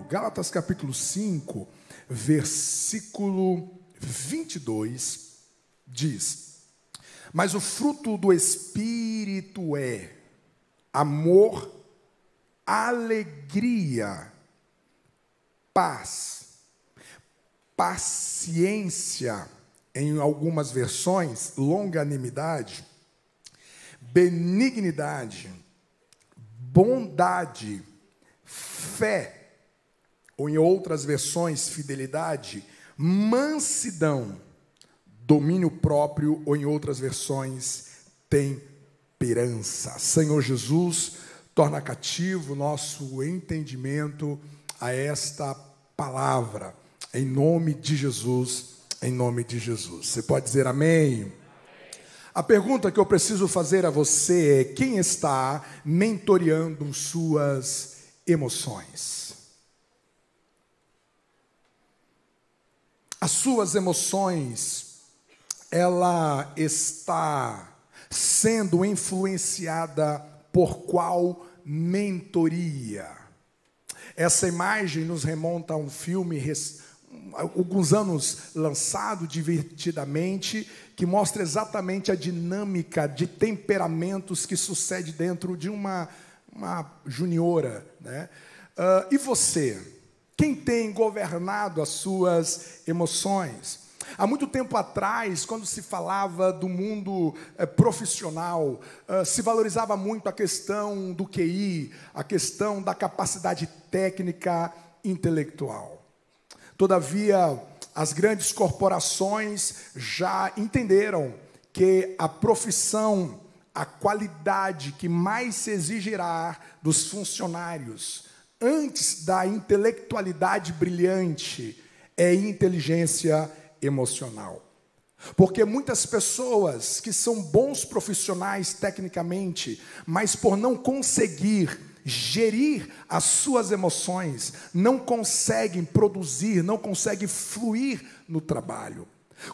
Gálatas capítulo 5, versículo 22, diz: mas o fruto do Espírito é amor, alegria, paz, paciência, em algumas versões, longanimidade, benignidade, bondade, fé, ou em outras versões, fidelidade, mansidão, domínio próprio, ou em outras versões, temperança. Senhor Jesus, torna cativo nosso entendimento a esta palavra, em nome de Jesus, em nome de Jesus. Você pode dizer amém? A pergunta que eu preciso fazer a você é: quem está mentoreando suas emoções? As suas emoções, ela está sendo influenciada por qual mentoria? Essa imagem nos remonta a um filme alguns anos lançado divertidamente, que mostra exatamente a dinâmica de temperamentos que sucede dentro de uma juniora, né? E você? Quem tem governado as suas emoções? Há muito tempo atrás, quando se falava do mundo profissional, se valorizava muito a questão do QI, a questão da capacidade técnica intelectual. Todavia, as grandes corporações já entenderam que a profissão, a qualidade que mais se exigirá dos funcionários, antes da intelectualidade brilhante, é inteligência emocional. Porque muitas pessoas que são bons profissionais tecnicamente, mas por não conseguir gerir as suas emoções, não conseguem produzir, não conseguem fluir no trabalho.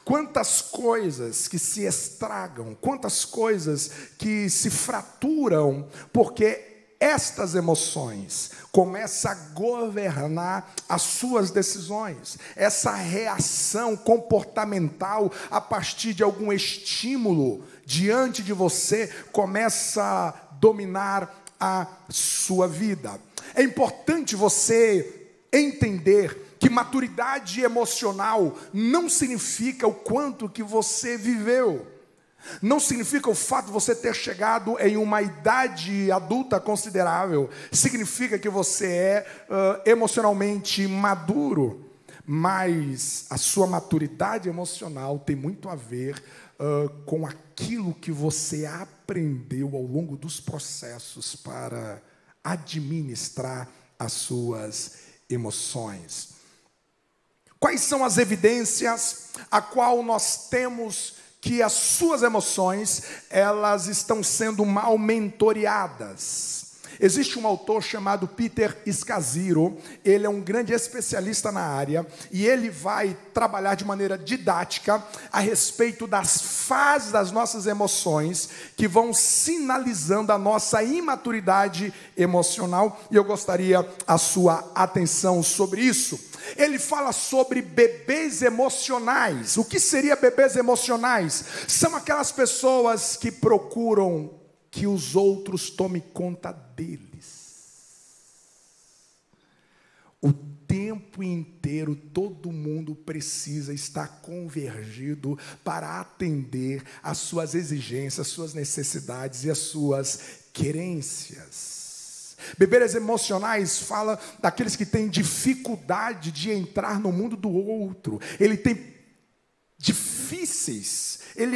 Quantas coisas que se estragam, quantas coisas que se fraturam, porque estas emoções começam a governar as suas decisões. Essa reação comportamental a partir de algum estímulo diante de você começa a dominar a sua vida. É importante você entender que maturidade emocional não significa o quanto que você viveu. Não significa o fato de você ter chegado em uma idade adulta considerável. Significa que você é emocionalmente maduro. Mas a sua maturidade emocional tem muito a ver com aquilo que você aprendeu ao longo dos processos para administrar as suas emoções. Quais são as evidências a qual nós temos que as suas emoções, elas estão sendo mal mentoreadas? Existe um autor chamado Peter Scazzero, ele é um grande especialista na área, e ele vai trabalhar de maneira didática a respeito das fases das nossas emoções, que vão sinalizando a nossa imaturidade emocional, e eu gostaria a sua atenção sobre isso. Ele fala sobre bebês emocionais. O que seria bebês emocionais? São aquelas pessoas que procuram que os outros tomem conta deles. O tempo inteiro, todo mundo precisa estar convergido para atender às suas exigências, às suas necessidades e às suas querências. Bebês emocionais fala daqueles que têm dificuldade de entrar no mundo do outro. Ele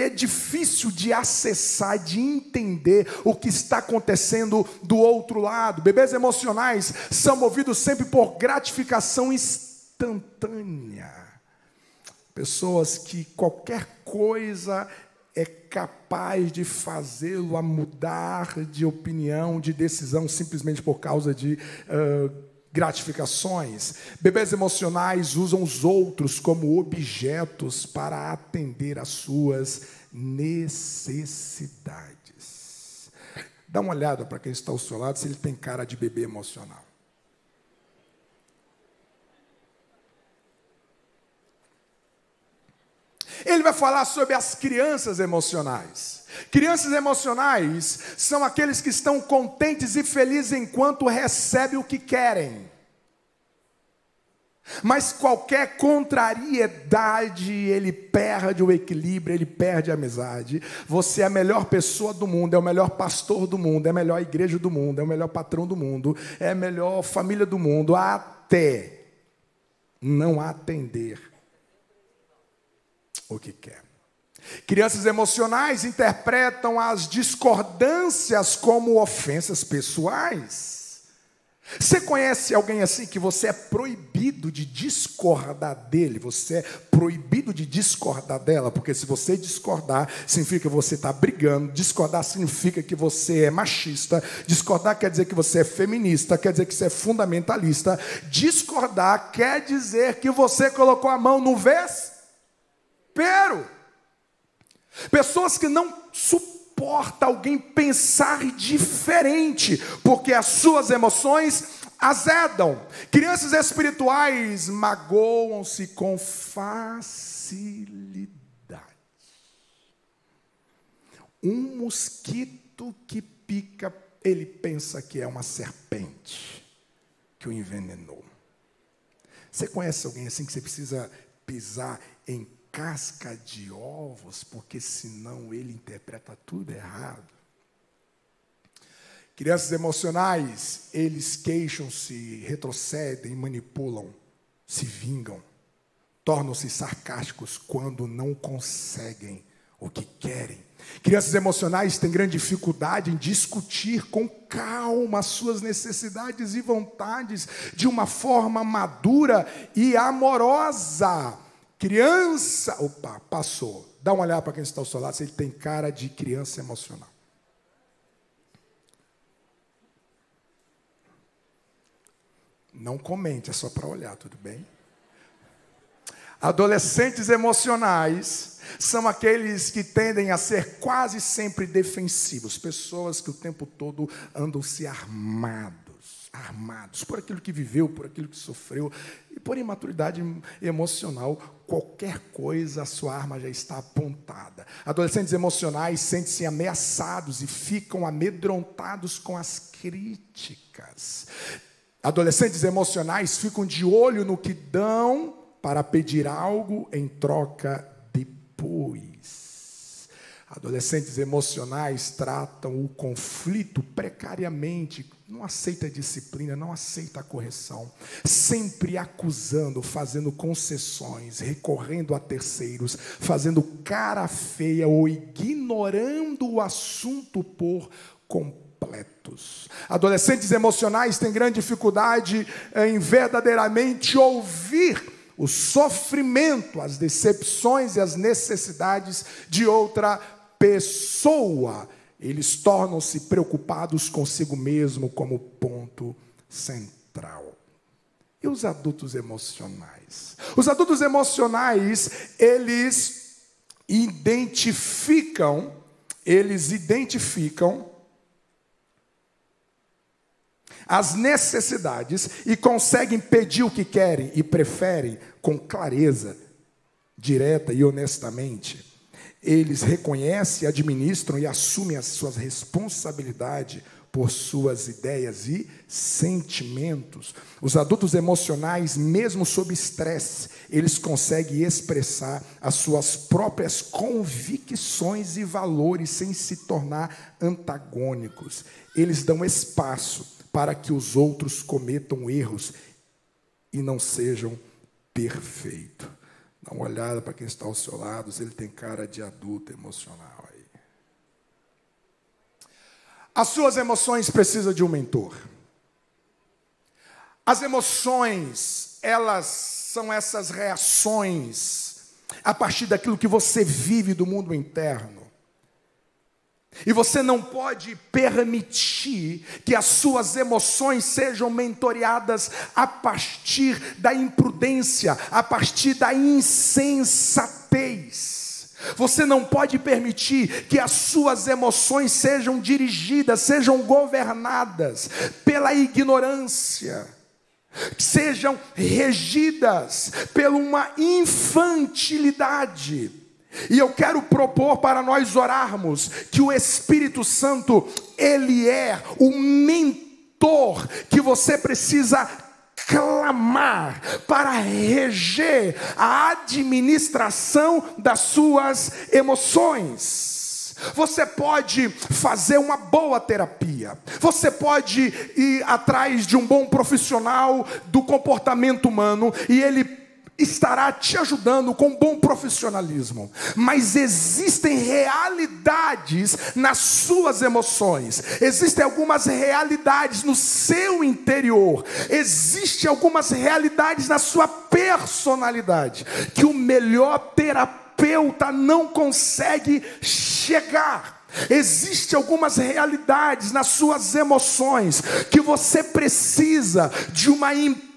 é difícil de acessar, de entender o que está acontecendo do outro lado. Bebês emocionais são movidos sempre por gratificação instantânea. Pessoas que qualquer coisa é capaz de fazê-lo a mudar de opinião, de decisão, simplesmente por causa de gratificações. Bebês emocionais usam os outros como objetos para atender às suas necessidades. Dá uma olhada para quem está ao seu lado, se ele tem cara de bebê emocional. Ele vai falar sobre as crianças emocionais. Crianças emocionais são aqueles que estão contentes e felizes enquanto recebem o que querem. Mas qualquer contrariedade, ele perde o equilíbrio, ele perde a amizade. Você é a melhor pessoa do mundo, é o melhor pastor do mundo, é a melhor igreja do mundo, é o melhor patrão do mundo, é a melhor família do mundo, até não atender o que quer. Crianças emocionais interpretam as discordâncias como ofensas pessoais. Você conhece alguém assim que você é proibido de discordar dele? Você é proibido de discordar dela? Porque se você discordar, significa que você está brigando. Discordar significa que você é machista. Discordar quer dizer que você é feminista. Quer dizer que você é fundamentalista. Discordar quer dizer que você colocou a mão no vespeiro. Pessoas que não suportam alguém pensar diferente, porque as suas emoções azedam. Crianças espirituais magoam-se com facilidade. Um mosquito que pica, ele pensa que é uma serpente que o envenenou. Você conhece alguém assim que você precisa pisar em casca de ovos, porque senão ele interpreta tudo errado? Crianças emocionais, eles queixam-se, retrocedem, manipulam, se vingam, tornam-se sarcásticos quando não conseguem o que querem. Crianças emocionais têm grande dificuldade em discutir com calma as suas necessidades e vontades de uma forma madura e amorosa. Criança, opa, passou. Dá uma olhada para quem está ao seu lado, se ele tem cara de criança emocional. Não comente, é só para olhar, tudo bem? Adolescentes emocionais são aqueles que tendem a ser quase sempre defensivos. Pessoas que o tempo todo andam se armados por aquilo que viveu, por aquilo que sofreu, e por imaturidade emocional, qualquer coisa, a sua arma já está apontada. Adolescentes emocionais sentem-se ameaçados e ficam amedrontados com as críticas. Adolescentes emocionais ficam de olho no que dão para pedir algo em troca depois. Adolescentes emocionais tratam o conflito precariamente, não aceita a disciplina, não aceita a correção, sempre acusando, fazendo concessões, recorrendo a terceiros, fazendo cara feia ou ignorando o assunto por completos. Adolescentes emocionais têm grande dificuldade em verdadeiramente ouvir o sofrimento, as decepções e as necessidades de outra pessoa. Eles tornam-se preocupados consigo mesmo como ponto central. E os adultos emocionais? Os adultos emocionais, eles identificam as necessidades e conseguem pedir o que querem e preferem com clareza, direta e honestamente. Eles reconhecem, administram e assumem as suas responsabilidades por suas ideias e sentimentos. Os adultos emocionais, mesmo sob estresse, eles conseguem expressar as suas próprias convicções e valores sem se tornar antagônicos. Eles dão espaço para que os outros cometam erros e não sejam perfeitos. Dá uma olhada para quem está ao seu lado, se ele tem cara de adulto emocional aí. As suas emoções precisam de um mentor. As emoções, elas são essas reações a partir daquilo que você vive do mundo interno. E você não pode permitir que as suas emoções sejam mentoreadas a partir da imprudência, a partir da insensatez. Você não pode permitir que as suas emoções sejam dirigidas, sejam governadas pela ignorância, sejam regidas por uma infantilidade. E eu quero propor para nós orarmos que o Espírito Santo, ele é o mentor que você precisa clamar para reger a administração das suas emoções. Você pode fazer uma boa terapia. Você pode ir atrás de um bom profissional do comportamento humano e ele estará te ajudando com bom profissionalismo. Mas existem realidades nas suas emoções. Existem algumas realidades no seu interior. Existem algumas realidades na sua personalidade que o melhor terapeuta não consegue chegar. Existem algumas realidades nas suas emoções que você precisa de uma intervenção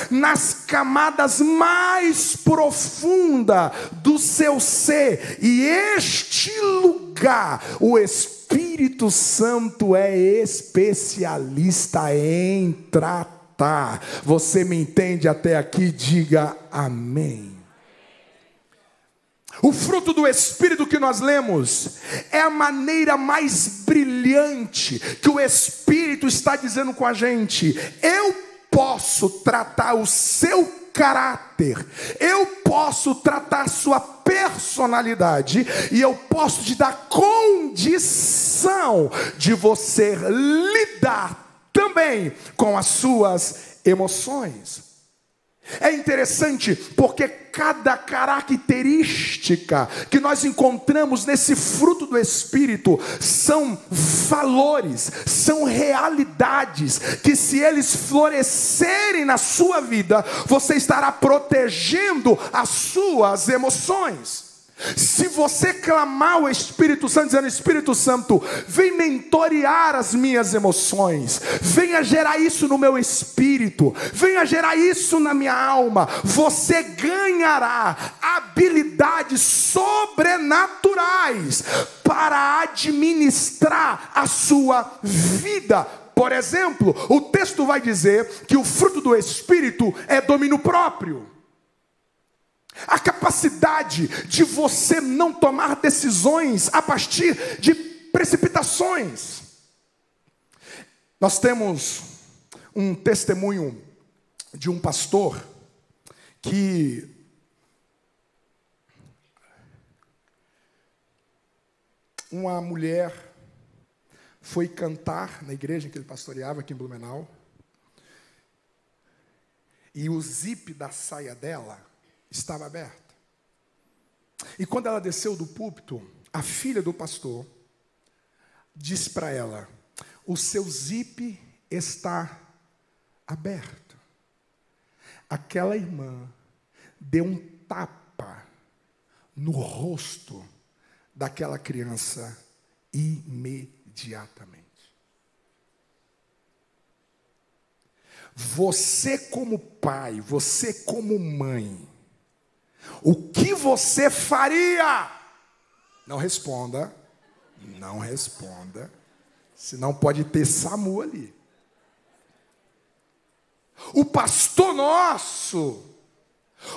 nas camadas mais profundas do seu ser. E este lugar, o Espírito Santo é especialista em tratar. Você me entende até aqui? Diga amém. O fruto do Espírito que nós lemos é a maneira mais brilhante que o Espírito está dizendo com a gente: eu posso tratar o seu caráter, eu posso tratar a sua personalidade, e eu posso te dar condição de você lidar também com as suas emoções. É interessante porque cada característica que nós encontramos nesse fruto do Espírito são valores, são realidades que, se eles florescerem na sua vida, você estará protegendo as suas emoções. Se você clamar ao Espírito Santo, dizendo: Espírito Santo, vem mentorear as minhas emoções, venha gerar isso no meu espírito, venha gerar isso na minha alma, você ganhará habilidades sobrenaturais para administrar a sua vida. Por exemplo, o texto vai dizer que o fruto do Espírito é domínio próprio. A capacidade de você não tomar decisões a partir de precipitações. Nós temos um testemunho de um pastor que uma mulher foi cantar na igreja que ele pastoreava aqui em Blumenau, e o zíper da saia dela estava aberta. E quando ela desceu do púlpito, a filha do pastor disse para ela: o seu zíper está aberto. Aquela irmã deu um tapa no rosto daquela criança imediatamente. Você como pai, você como mãe, o que você faria? Não responda. Não responda. Senão pode ter SAMU ali. O pastor nosso,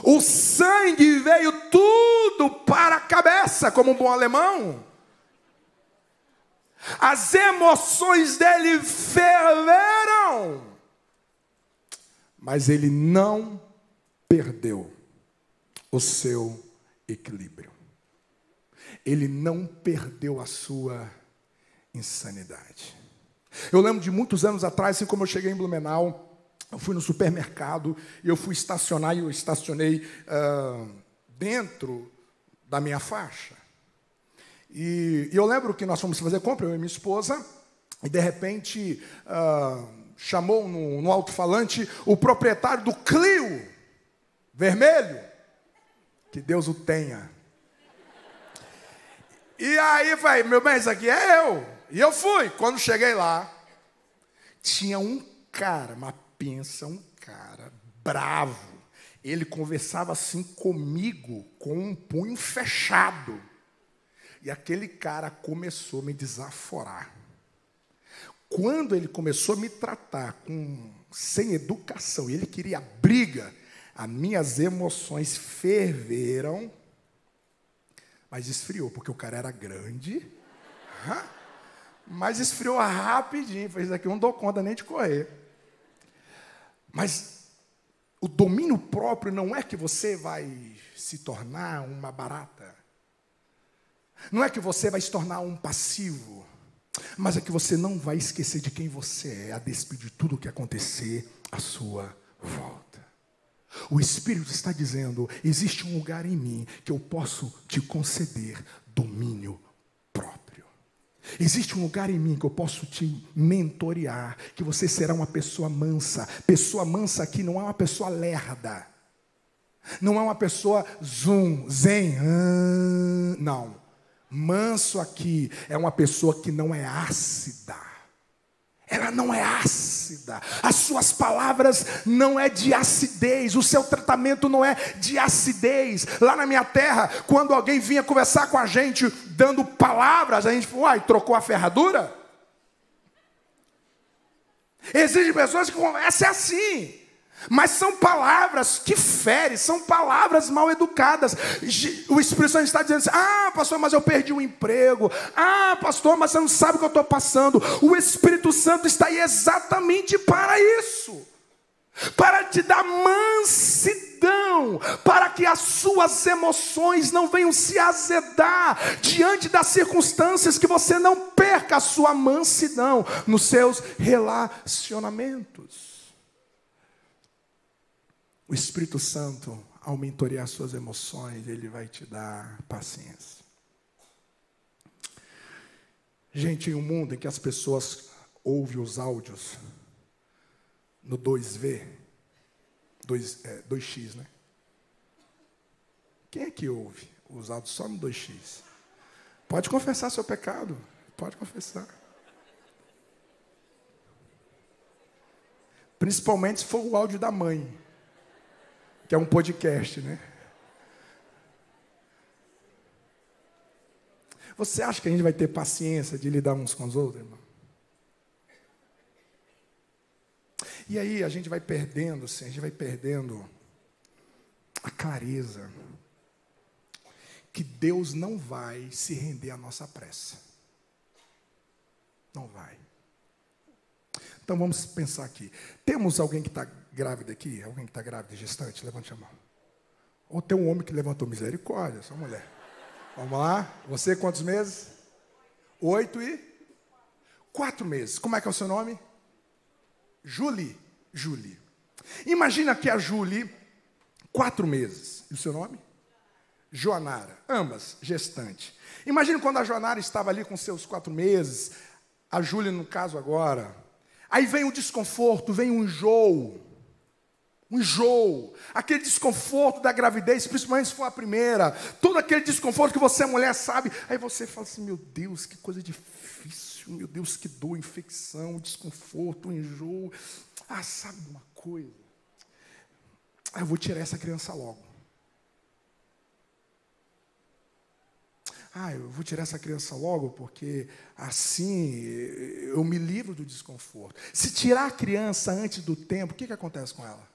o sangue veio tudo para a cabeça, como um bom alemão. As emoções dele ferveram. Mas ele não perdeu o seu equilíbrio. Ele não perdeu a sua insanidade. Eu lembro de muitos anos atrás, assim como eu cheguei em Blumenau, eu fui no supermercado e eu fui estacionar, e eu estacionei dentro da minha faixa. E eu lembro que nós fomos fazer compra, eu e minha esposa, e de repente chamou no alto-falante o proprietário do Clio vermelho. Que Deus o tenha. E aí vai: meu bem, isso aqui é eu. E eu fui. Quando cheguei lá, tinha um cara, mas pensa, um cara bravo. Ele conversava assim comigo, com um punho fechado. E aquele cara começou a me desaforar. Quando ele começou a me tratar sem educação, e ele queria briga, as minhas emoções ferveram, Mas esfriou, porque o cara era grande. Mas esfriou rapidinho. Fez aqui, não dou conta nem de correr. Mas o domínio próprio não é que você vai se tornar uma barata. Não é que você vai se tornar um passivo. Mas é que você não vai esquecer de quem você é, a despeito de tudo o que acontecer à sua volta. O Espírito está dizendo, existe um lugar em mim que eu posso te conceder domínio próprio. Existe um lugar em mim que eu posso te mentorear, que você será uma pessoa mansa. Pessoa mansa aqui não é uma pessoa lerda. Não é uma pessoa zen. Não. Manso aqui é uma pessoa que não é ácida. Ela não é ácida. As suas palavras não é de acidez. O seu tratamento não é de acidez. Lá na minha terra, quando alguém vinha conversar com a gente, dando palavras, a gente falou, uai, trocou a ferradura? Existem pessoas que conversam assim. Mas são palavras que ferem, são palavras mal educadas. O Espírito Santo está dizendo assim, pastor, mas eu perdi o emprego. Pastor, mas você não sabe o que eu estou passando. O Espírito Santo está aí exatamente para isso. Para te dar mansidão, para que as suas emoções não venham se azedar diante das circunstâncias, que você não perca a sua mansidão nos seus relacionamentos. O Espírito Santo, ao mentorear suas emoções, ele vai te dar paciência. Gente, em um mundo em que as pessoas ouvem os áudios no 2V, 2x, né? Quem é que ouve os áudios só no 2x? Pode confessar seu pecado, pode confessar. Principalmente se for o áudio da mãe. Que é um podcast, né? Você acha que a gente vai ter paciência de lidar uns com os outros, irmão? E aí a gente vai perdendo, assim, a gente vai perdendo a clareza que Deus não vai se render à nossa pressa. Não vai. Então vamos pensar aqui. Temos alguém que está grávida aqui? Alguém que está grávida, gestante? Levante a mão. Ou tem um homem que levantou misericórdia, só mulher. Vamos lá. Você quantos meses? 8 e 4 meses. Como é que é o seu nome? Julie. Imagina que a Julie, 4 meses. E o seu nome? Joanara. Ambas gestante. Imagina quando a Joanara estava ali com seus 4 meses. A Julie, no caso agora. Aí vem o desconforto, vem um enjoo. Aquele desconforto da gravidez, principalmente se for a primeira. Todo aquele desconforto que você, mulher, sabe. Aí você fala assim, meu Deus, que coisa difícil. Meu Deus, que dor, infecção, desconforto, enjoo. Sabe uma coisa? Eu vou tirar essa criança logo. Eu vou tirar essa criança logo, porque assim eu me livro do desconforto. Se tirar a criança antes do tempo, o que acontece com ela?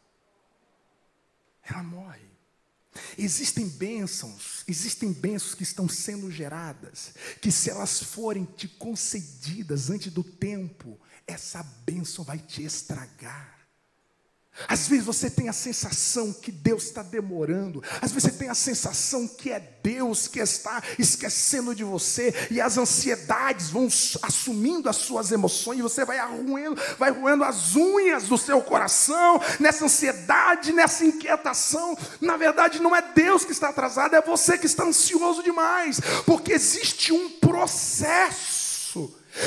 Ela morre. Existem bênçãos que estão sendo geradas, que se elas forem te concedidas antes do tempo, essa bênção vai te estragar. Às vezes você tem a sensação que Deus está demorando. Às vezes você tem a sensação que é Deus que está esquecendo de você. E as ansiedades vão assumindo as suas emoções. E você vai roendo as unhas do seu coração. Nessa ansiedade, nessa inquietação. Na verdade não é Deus que está atrasado. É você que está ansioso demais. Porque existe um processo.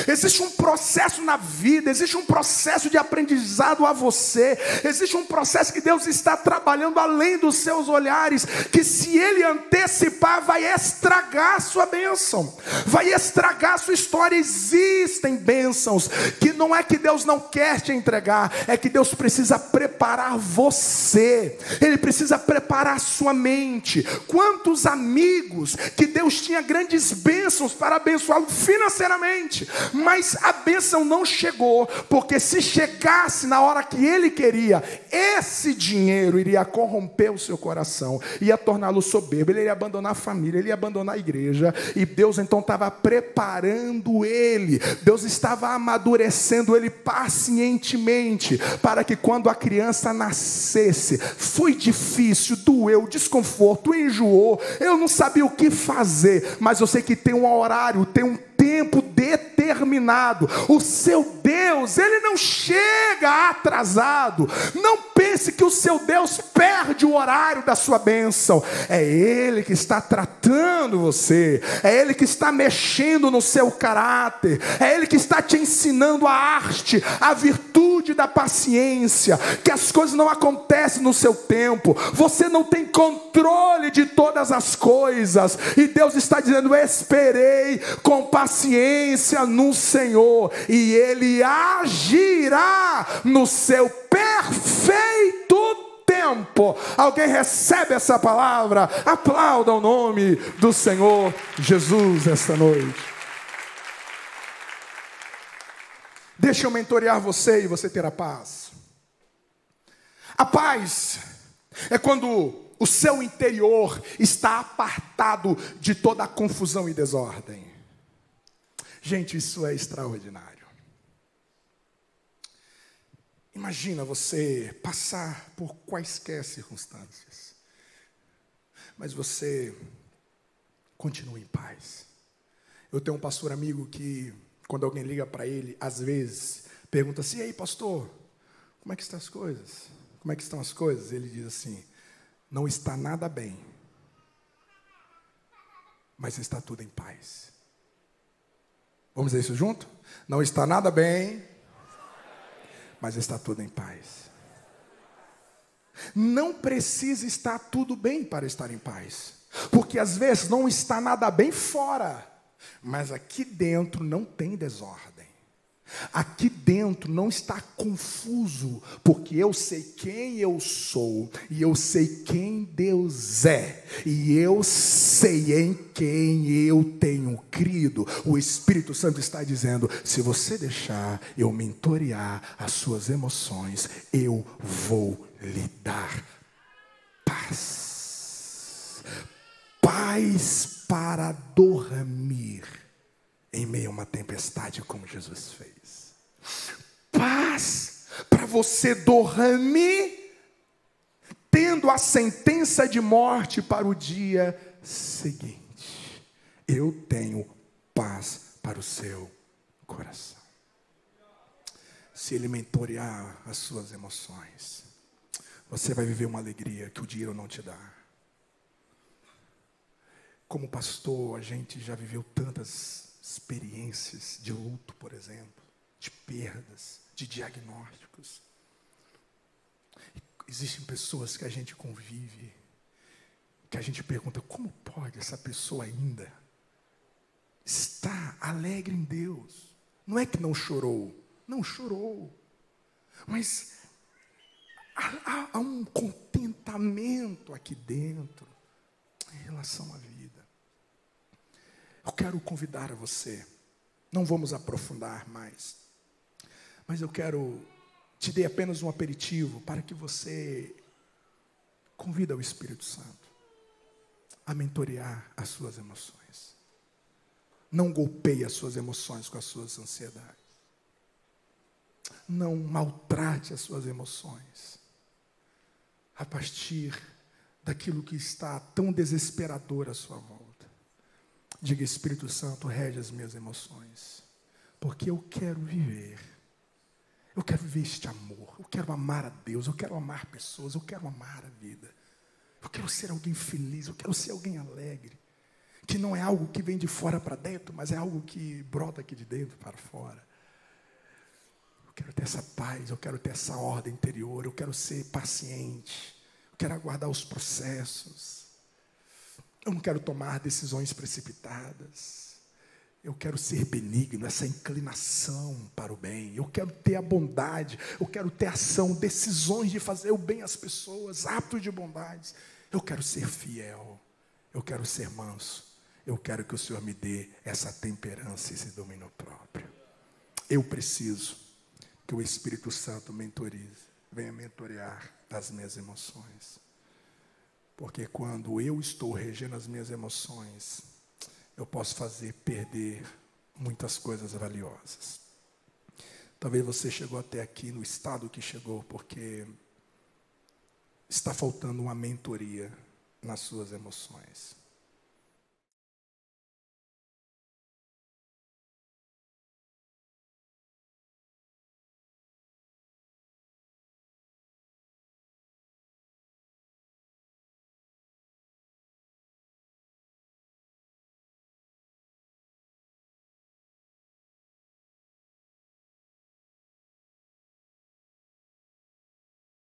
Existe um processo na vida, existe um processo de aprendizado a você, existe um processo que Deus está trabalhando além dos seus olhares, que se Ele antecipar, vai estragar a sua bênção, vai estragar a sua história. Existem bênçãos que não é que Deus não quer te entregar, é que Deus precisa preparar você, Ele precisa preparar a sua mente. Quantos amigos que Deus tinha grandes bênçãos para abençoá-lo financeiramente, Mas a bênção não chegou, porque se chegasse na hora que ele queria, esse dinheiro iria corromper o seu coração, ia torná-lo soberbo, ele iria abandonar a família, ele ia abandonar a igreja, e Deus então estava preparando ele, Deus estava amadurecendo ele pacientemente, para que quando a criança nascesse, foi difícil, doeu, desconforto, enjoou, eu não sabia o que fazer, mas eu sei que tem um horário, tem um tempo determinado. O seu Deus, ele não chega atrasado. Não pense que o seu Deus perde o horário da sua bênção. É Ele que está tratando você, é Ele que está mexendo no seu caráter, é Ele que está te ensinando a arte, a virtude da paciência, que as coisas não acontecem no seu tempo, você não tem controle de todas as coisas, e Deus está dizendo: esperei com paciência no Senhor, e Ele agirá no seu perfeito tempo. Alguém recebe essa palavra? Aplauda o nome do Senhor Jesus esta noite. Deixa eu mentorear você e você terá paz. A paz é quando o seu interior está apartado de toda a confusão e desordem. Gente, isso é extraordinário. Imagina você passar por quaisquer circunstâncias, mas você continua em paz. Eu tenho um pastor amigo que, quando alguém liga para ele, às vezes, pergunta assim: e aí, pastor, como é que estão as coisas? Como é que estão as coisas? Ele diz assim: não está nada bem, mas está tudo em paz. Vamos dizer isso junto? Não está nada bem, mas está tudo em paz. Não precisa estar tudo bem para estar em paz, porque às vezes não está nada bem fora, mas aqui dentro não tem desordem. Aqui dentro não está confuso, porque eu sei quem eu sou, e eu sei quem Deus é, e eu sei em quem eu tenho crido. O Espírito Santo está dizendo: se você deixar eu mentorear as suas emoções, eu vou lhe dar paz. Paz para dormir em meio a uma tempestade, como Jesus fez. Paz para você dormir tendo a sentença de morte para o dia seguinte. Eu tenho paz para o seu coração. Se ele mentorear as suas emoções, você vai viver uma alegria que o dinheiro não te dá. Como pastor, a gente já viveu tantas experiências de luto, por exemplo, de perdas, de diagnósticos. Existem pessoas que a gente convive, que a gente pergunta: como pode essa pessoa ainda estar alegre em Deus? Não é que não chorou, não chorou, mas há um contentamento aqui dentro em relação à vida. Eu quero convidar a você, não vamos aprofundar mais, mas eu quero te dar apenas um aperitivo para que você convida o Espírito Santo a mentorear as suas emoções. Não golpeie as suas emoções com as suas ansiedades. Não maltrate as suas emoções a partir daquilo que está tão desesperador à sua volta. Diga: Espírito Santo, rege as minhas emoções, porque eu quero viver este amor, eu quero amar a Deus, eu quero amar pessoas, eu quero amar a vida, eu quero ser alguém feliz, eu quero ser alguém alegre, que não é algo que vem de fora para dentro, mas é algo que brota aqui de dentro para fora. Eu quero ter essa paz, eu quero ter essa ordem interior, eu quero ser paciente, eu quero aguardar os processos. Eu não quero tomar decisões precipitadas. Eu quero ser benigno, essa inclinação para o bem. Eu quero ter a bondade, eu quero ter ação, decisões de fazer o bem às pessoas, atos de bondade. Eu quero ser fiel, eu quero ser manso. Eu quero que o Senhor me dê essa temperança, esse domínio próprio. eu preciso que o Espírito Santo venha mentorear as minhas emoções. Porque quando eu estou regendo as minhas emoções, eu posso fazer perder muitas coisas valiosas. Talvez você chegou até aqui no estado que chegou porque está faltando uma mentoria nas suas emoções.